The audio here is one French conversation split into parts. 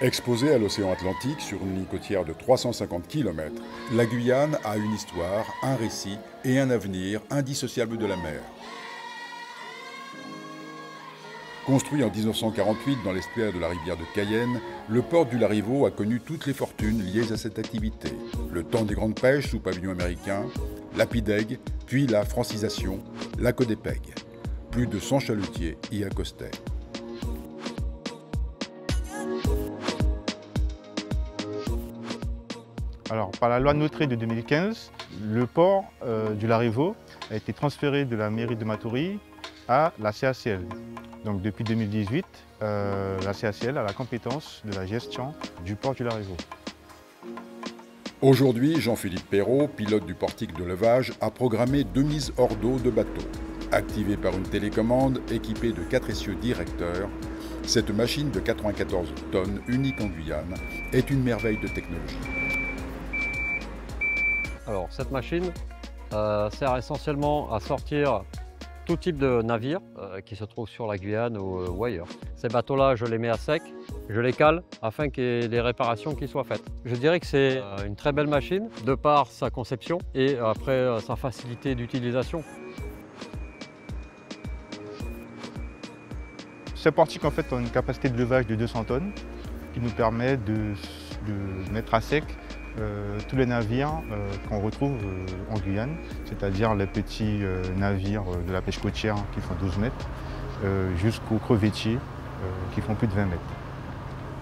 Exposée à l'océan Atlantique sur une ligne côtière de 350 km, la Guyane a une histoire, un récit et un avenir indissociables de la mer. Construit en 1948 dans l'estuaire de la rivière de Cayenne, le port du Larivot a connu toutes les fortunes liées à cette activité. Le temps des grandes pêches sous pavillon américain, la PIDEG, puis la francisation, la CODEPEG. Plus de 100 chalutiers y accostaient. Alors, par la loi Notré de 2015, le port du Larivot a été transféré de la mairie de Matoury à la CACL. Donc depuis 2018, la CACL a la compétence de la gestion du port du Larivot. Aujourd'hui, Jean-Philippe Perrault, pilote du portique de levage, a programmé 2 mises hors d'eau de bateaux. Activée par une télécommande équipée de 4 essieux directeurs, cette machine de 94 tonnes, unique en Guyane, est une merveille de technologie. Alors, cette machine sert essentiellement à sortir tout type de navire qui se trouve sur la Guyane ou ailleurs. Ces bateaux-là, je les mets à sec, je les cale afin qu'il y ait des réparations qui soient faites. Je dirais que c'est une très belle machine de par sa conception et après sa facilité d'utilisation. Ce portique en fait a une capacité de levage de 200 tonnes qui nous permet de mettre à sec tous les navires qu'on retrouve en Guyane, c'est-à-dire les petits navires de la pêche côtière qui font 12 mètres jusqu'aux crevettiers qui font plus de 20 mètres.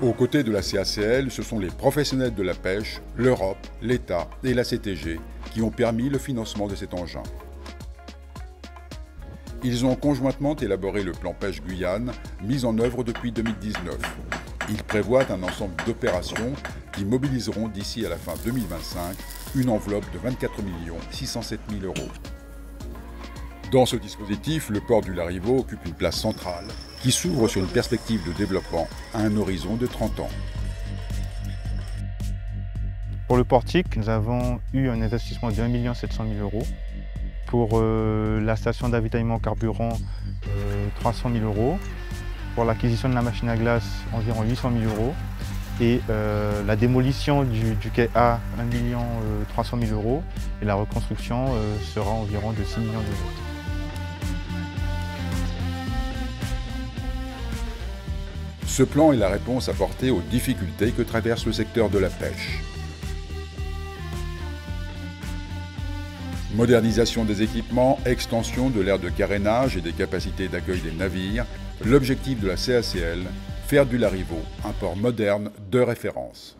Aux côtés de la CACL, ce sont les professionnels de la pêche, l'Europe, l'État et la CTG qui ont permis le financement de cet engin. Ils ont conjointement élaboré le plan pêche Guyane, mis en œuvre depuis 2019. Ils prévoient un ensemble d'opérations qui mobiliseront d'ici à la fin 2025 une enveloppe de 24 607 000 €. Dans ce dispositif, le port du Larivot occupe une place centrale qui s'ouvre sur une perspective de développement à un horizon de 30 ans. Pour le portique, nous avons eu un investissement de 1 700 000 €. Pour la station d'avitaillement carburant, 300 000 €. Pour l'acquisition de la machine à glace, environ 800 000 €. Et la démolition du quai A, 1 300 000 €. Et la reconstruction sera environ de 6 millions d'euros. Ce plan est la réponse apportée aux difficultés que traverse le secteur de la pêche. Modernisation des équipements, extension de l'aire de carénage et des capacités d'accueil des navires, l'objectif de la CACL, faire du Larivot un port moderne de référence.